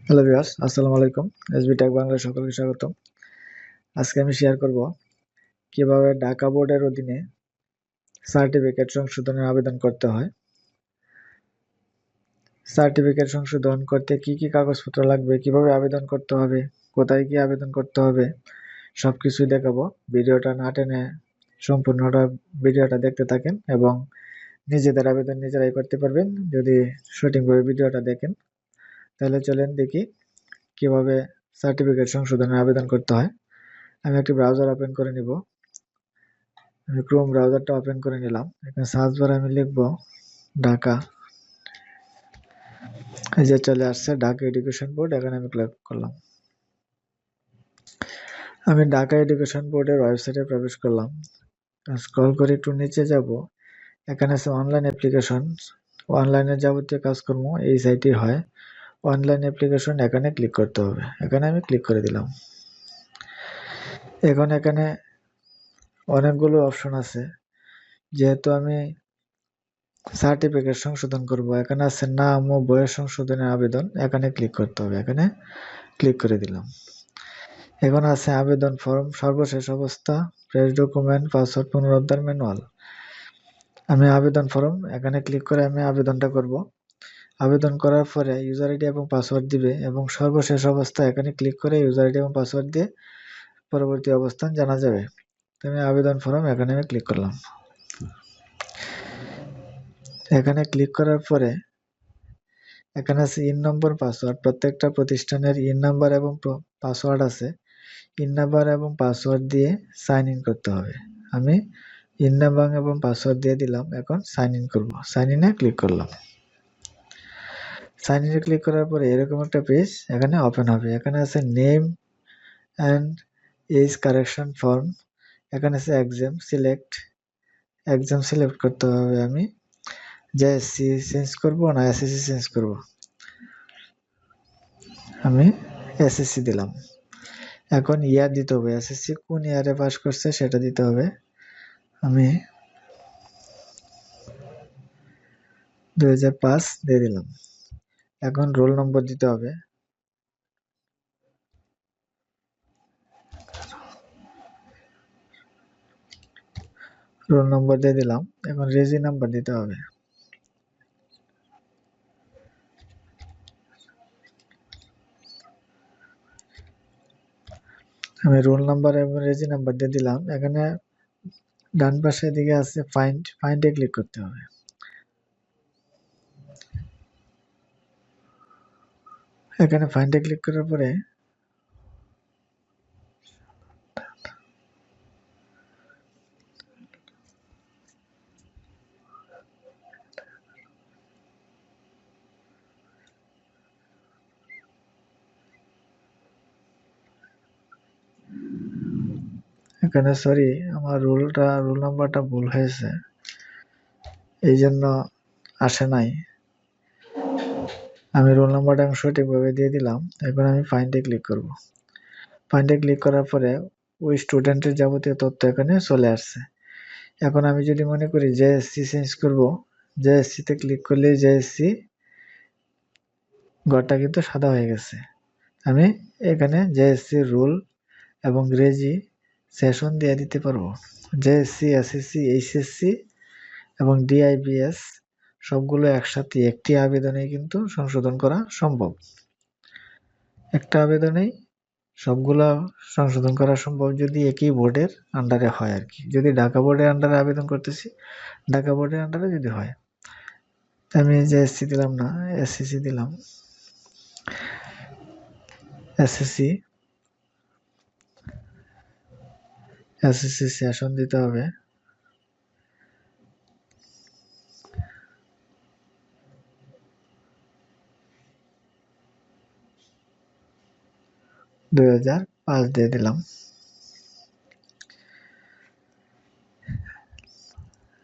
Hello viewers, আসসালামু আলাইকুম। SB take বাংলায় সকলকে স্বাগতম। আজকে আমি শেয়ার করব কিভাবে ঢাকা বোর্ডের অধীনে সার্টিফিকেট সংশোধনের আবেদন করতে হয়। সার্টিফিকেট সংশোধন করতে কি কি কাগজপত্র লাগবে, কিভাবে আবেদন করতে হবে, কোথায় গিয়ে আবেদন করতে হবে, সবকিছুই দেখাবো। ভিডিওটা না টেনে সম্পূর্ণটা ভিডিওটা দেখতে থাকেন এবং নিজেদের আবেদন নিজেরাই করতে পারবেন যদি সঠিকভাবে ভিডিওটা দেখেন। তাহলে চলেন দেখি কিভাবে সার্টিফিকেট সংশোধনের আবেদন করতে হয়। আমি একটি ব্রাউজার ওপেন করে নিব। আমি ক্রোম ব্রাউজারটা ওপেন করে নিলাম। এখানে সার্চ বারে আমি লিখব ঢাকা। এই যে চলে আসছে ঢাকা এডুকেশন বোর্ড। এখানে আমি ক্লিক করলাম। আমি ঢাকা এডুকেশন বোর্ডের ওয়েবসাইটে প্রবেশ করলাম। স্ক্রল করে একটু নিচে যাব। এখানে আছে অনলাইন অ্যাপ্লিকেশন। অনলাইনে যাবতীয় কাজকর্ম এই সাইটে হয়। অনলাইন অ্যাপ্লিকেশন এখানে ক্লিক করতে হবে। এখানে আমি ক্লিক করে দিলাম। এখন এখানে অনেকগুলো অপশন আছে। যেহেতু আমি সার্টিফিকেট সংশোধন করব, এখানে আছে নাম ও বয়স সংশোধনের আবেদন। এখানে ক্লিক করতে হবে। এখানে ক্লিক করে দিলাম। এখন আছে আবেদন ফর্ম, সর্বশেষ অবস্থা, ফ্রেশ ডকুমেন্ট, পাসওয়ার্ড পুনরুদ্ধার, ম্যানুয়াল। আমি আবেদন ফর্ম এখানে ক্লিক করে আমি আবেদনটা করব। আবেদন করার পরে ইউজার আইডি এবং পাসওয়ার্ড দিবে এবং সর্বশেষ অবস্থা এখানে ক্লিক করে ইউজার আইডি এবং পাসওয়ার্ড দিয়ে পরবর্তী অবস্থান জানা যাবে। তো আমি আবেদন ফর্ম এখানে আমি ক্লিক করলাম। এখানে ক্লিক করার পরে এখানে আছে ইন নম্বর, পাসওয়ার্ড। প্রত্যেকটা প্রতিষ্ঠানের ইন নাম্বার এবং পাসওয়ার্ড আছে। ইন নাম্বার এবং পাসওয়ার্ড দিয়ে সাইন ইন করতে হবে। আমি ইন নাম্বার এবং পাসওয়ার্ড দিয়ে দিলাম। এখন সাইন ইন করব। সাইন ইনে ক্লিক করলাম। সাইন ইনে ক্লিক করার পরে এরকম একটা পেজ এখানে ওপেন হবে। এখানে আছে name and age correction form. এখানে আছে এক্সাম সিলেক্ট। এক্সাম সিলেক্ট করতে হবে। আমি জেএসসি চেঞ্জ করব না এসএসসি চেঞ্জ করব। আমি এসএসসি দিলাম। এখন ইয়ার দিতে হবে। এসএসসি কোন ইয়ারে পাস করছে সেটা দিতে হবে। আমি 2005 দিয়ে দিলাম। এখন রোল নম্বর দিতে হবে। রোল নম্বর দিয়ে দিলাম। এখন রেজি নাম্বার দিতে হবে। আমি রোল নাম্বার এবং রেজি নাম্বার দিয়ে দিলাম। এখানে ডান পাশের দিকে আছে ফাইন্ড। ফাইন্ডে ক্লিক করতে হবে। এখানে ফাইন্ডে ক্লিক করার পরে এখানে সরি আমার রোল নাম্বারটা ভুল হয়েছে, এই জন্য আসে নাই। আমি রোল নাম্বারটা আমি সঠিকভাবে দিয়ে দিলাম। এখন আমি ফাইন্ডে ক্লিক করব। ফাইন্ডে ক্লিক করার পরে ওই স্টুডেন্টের যাবতীয় তথ্য এখানে চলে আসছে। এখন আমি যদি মনে করি জেএসসি চেঞ্জ করব, জেএসসিতে ক্লিক করলে জেএসসি ঘরটা কিন্তু সাদা হয়ে গেছে। আমি এখানে জেএসসি রুল এবং রেজি সেশন দিয়ে দিতে পারবো। জেএসসি, এসএসসি, এইচএসসি এবং ডিআইবিএস সবগুলো একসাথে একটি আবেদনে কিন্তু সংশোধন করা সম্ভব। একটা আবেদনেই সবগুলা সংশোধন করা সম্ভব যদি একই বোর্ডের আন্ডারে হয় আর কি। যদি ঢাকা বোর্ডের আন্ডারে আবেদন করতেছি, ঢাকা বোর্ডের আন্ডারে যদি হয়, আমি জেএসসি দিলাম না, এসএসসি দিলাম। এসএসসি সেশন দিতে হবে। (2005) দিয়ে দিলাম।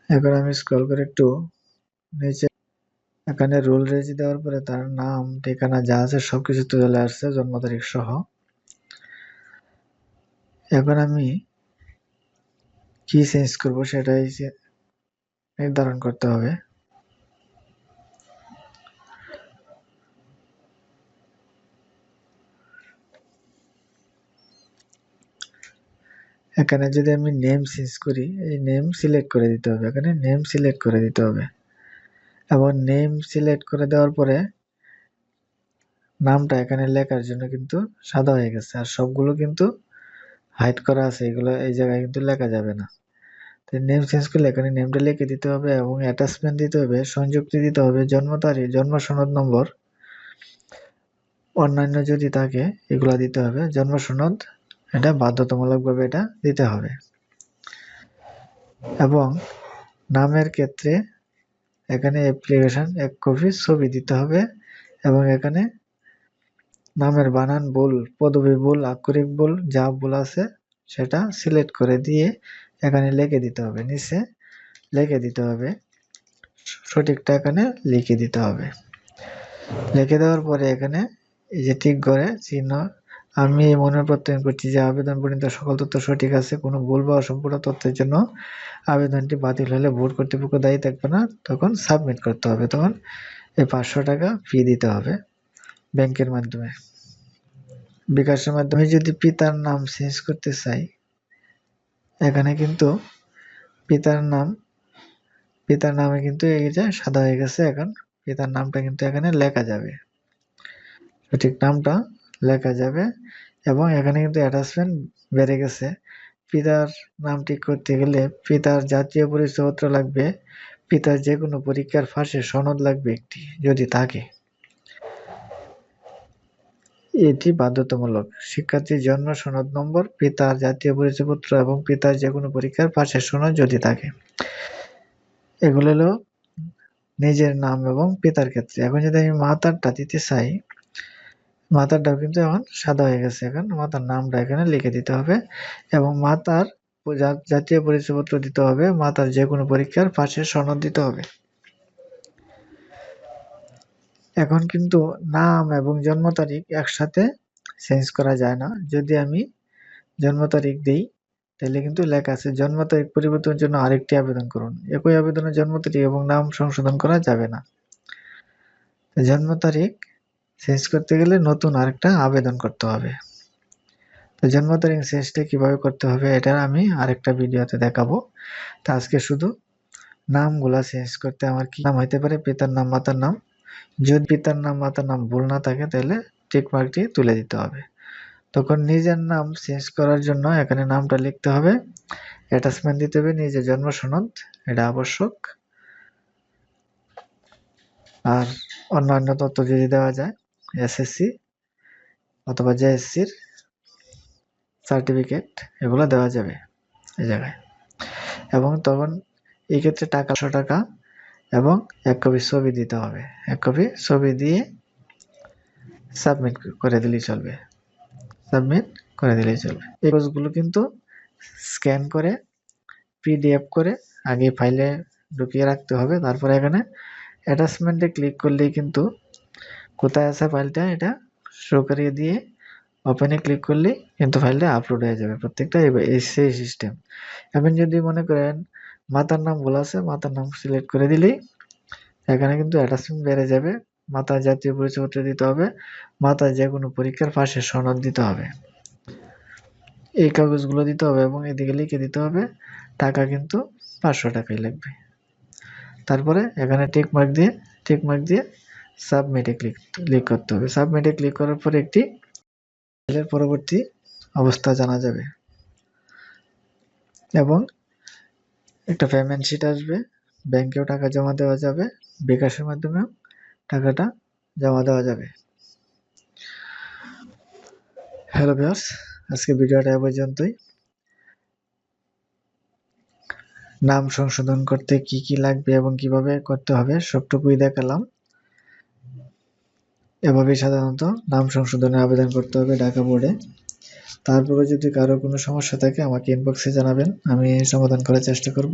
এখন আমি স্ক্রল করে একটু নিচে, এখানে রুল রেজি দেওয়ার পরে তার নাম, ঠিকানা যা আছে সবকিছু চলে আসছে, জন্ম তারিখ সহ। এখন আমি কি চেঞ্জ করব সেটাই নির্ধারণ করতে হবে। এখানে যদি আমি নেম চেঞ্জ করি, এই নেম সিলেক্ট করে দিতে হবে, এখানে নেম সিলেক্ট করে দিতে হবে এবং নেম সিলেক্ট করে দেওয়ার পরে নামটা এখানে লেখার জন্য কিন্তু সাদা হয়ে গেছে, আর সবগুলো কিন্তু হাইড করা আছে, এগুলো এই জায়গায় কিন্তু লেখা যাবে না। তো নেম চেঞ্জ করলে এখানে নেমটা লিখে দিতে হবে এবং অ্যাটাচমেন্ট দিতে হবে, সংযুক্তি দিতে হবে, জন্ম তারিখ, জন্ম সনদ নম্বর, অন্যান্য যদি থাকে এগুলা দিতে হবে, জন্ম সনদ এটা বাধ্যতামূলকভাবে এটা দিতে হবে। এবং নামের ক্ষেত্রে এখানে অ্যাপ্লিকেশন 1 কপি ছবি দিতে হবে এবং এখানে নামের বানান ভুল, পদবী ভুল, আক্ষরিক ভুল যা ভুল আছে সেটা সিলেক্ট করে দিয়ে এখানে লিখে দিতে হবে, নিচে লিখে দিতে হবে, সঠিকটা এখানে লিখে দিতে হবে। লিখে দেওয়ার পরে এখানে এই যে ঠিক করে চিহ্ন, আমি মনে প্রত্যয়ন করছি যে আবেদন পর্যন্ত সকল তথ্য সঠিক আছে, কোনো ভুল বা অসম্পূর্ণ তথ্যের জন্য আবেদনটি বাতিল হলে বোর্ড কর্তৃপক্ষ দায়ী থাকবে না, তখন সাবমিট করতে হবে, তখন এই 500 টাকা ফি দিতে হবে ব্যাংকের মাধ্যমে। বিকাশের মাধ্যমে যদি পিতার নাম চেঞ্জ করতে চাই, এখানে কিন্তু পিতার নামে কিন্তু এই যে সাদা হয়ে গেছে, এখন পিতার নামটা কিন্তু এখানে লেখা যাবে, সঠিক নামটা লেখা যাবে এবং এখানে কিন্তু অ্যাটাচমেন্ট বেড়ে গেছে। পিতার নাম ঠিক করতে গেলে পিতার জাতীয় পরিচয়পত্র লাগবে, পিতার যে কোনো পরীক্ষার ফাঁসের সনদ লাগবে একটি যদি থাকে, এটি বাধ্যতামূলক। শিক্ষার্থীর জন্ম সনদ নম্বর, পিতার জাতীয় পরিচয়পত্র এবং পিতার যে কোনো পরীক্ষার পাশের সনদ যদি থাকে, এগুলো হলো নিজের নাম এবং পিতার ক্ষেত্রে। এখন যদি আমি মাতারটা দিতে চাই, মাতারটাও কিন্তু এখন সাদা হয়ে গেছে, এখন মাতার নামটা এখানে লিখে দিতে হবে এবং মাতার জাতীয় পরিচয়পত্র দিতে হবে, মাতার যে কোনো পরীক্ষার পাশের সনদ দিতে হবে। এখন কিন্তু নাম এবং জন্ম তারিখ একসাথে চেঞ্জ করা যায় না। যদি আমি জন্ম তারিখ দিই তাহলে কিন্তু লেখা আছে জন্ম তারিখ পরিবর্তনের জন্য আরেকটি আবেদন করুন, একই আবেদনে জন্ম তারিখ এবং নাম সংশোধন করা যাবে না। জন্ম তারিখ চেঞ্জ করতে গেলে নতুন আরেকটা আবেদন করতে হবে। তো জন্ম তারিখ চেঞ্জটা কিভাবে করতে হবে এটা আমি আরেকটা ভিডিওতে দেখাবো। তো আজকে শুধু নামগুলা চেঞ্জ করতে আমার কি নাম হইতে পারে, পিতার নাম, মাতার নাম। যদি পিতার নাম, মাতার নাম ভুল না থাকে তাহলে টিক মার্কটি তুলে দিতে হবে। তখন নিজের নাম চেঞ্জ করার জন্য এখানে নামটা লিখতে হবে, অ্যাটাচমেন্ট দিতে হবে নিজের জন্ম সনদ, এটা আবশ্যক। আর অন্যান্য তথ্য যদি দেওয়া যায় এসএসসি অথবা জেএসসির সার্টিফিকেট এগুলো দেওয়া যাবে এই জায়গায়। এবং তখন এই ক্ষেত্রে টাকা 100 টাকা এবং 1 কপি ছবি দিতে হবে, 1 কপি ছবি দিয়ে সাবমিট করে দিলেই চলবে, সাবমিট করে দিলেই চলবে। এই কাগজগুলো কিন্তু স্ক্যান করে পিডিএফ করে আগে ফাইলে ঢুকিয়ে রাখতে হবে, তারপরে এখানে অ্যাটাচমেন্টে ক্লিক করলেই কিন্তু কোথায় আছে ফাইলটা এটা শো করিয়ে দিয়ে ওপেনে ক্লিক করলেই কিন্তু ফাইলটা আপলোড হয়ে যাবে প্রত্যেকটা, এই সেই সিস্টেম। এখন যদি মনে করেন মাতার নাম ভুল আছে, মাতার নাম সিলেক্ট করে দিলেই এখানে কিন্তু অ্যাটাচমেন্ট বেড়ে যাবে, মাতার জাতীয় পরিচয়পত্র দিতে হবে, মাতার যে কোনো পরীক্ষার পাশের সনদ দিতে হবে, এই কাগজগুলো দিতে হবে এবং এদিকে লিখে দিতে হবে, টাকা কিন্তু 500 টাকাই লাগবে। তারপরে এখানে টিক মার্ক দিয়ে সাবমিটে ক্লিক করতে হবে। সাবমিটে ক্লিক করার পরে একটি ফাইলের পরবর্তী অবস্থা জানা যাবে এবং একটা পেমেন্ট শিট আসবে, ব্যাংকেও টাকা জমা দেওয়া যাবে, বিকাশের মাধ্যমেও টাকাটা জমা দেওয়া যাবে। হ্যালো ভিউয়ার্স, আজকে ভিডিওটা এ পর্যন্তই। নাম সংশোধন করতে কি কি লাগবে এবং কিভাবে করতে হবে সবটুকুই দেখালাম। এভাবেই সাধারণত নাম সংশোধনের আবেদন করতে হবে ঢাকা বোর্ডে। তারপরে যদি কারো কোনো সমস্যা থাকে আমাকে ইনবক্সে জানাবেন, আমি সমাধান করার চেষ্টা করব।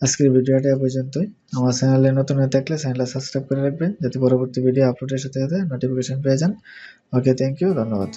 আজকের ভিডিওটা এ পর্যন্তই। আমার চ্যানেলে নতুন হয়ে থাকলে চ্যানেলটা সাবস্ক্রাইব করে রাখবেন যাতে পরবর্তী ভিডিও আপলোডের সাথে সাথে নোটিফিকেশন পেয়ে যান। ওকে, থ্যাংক ইউ, ধন্যবাদ।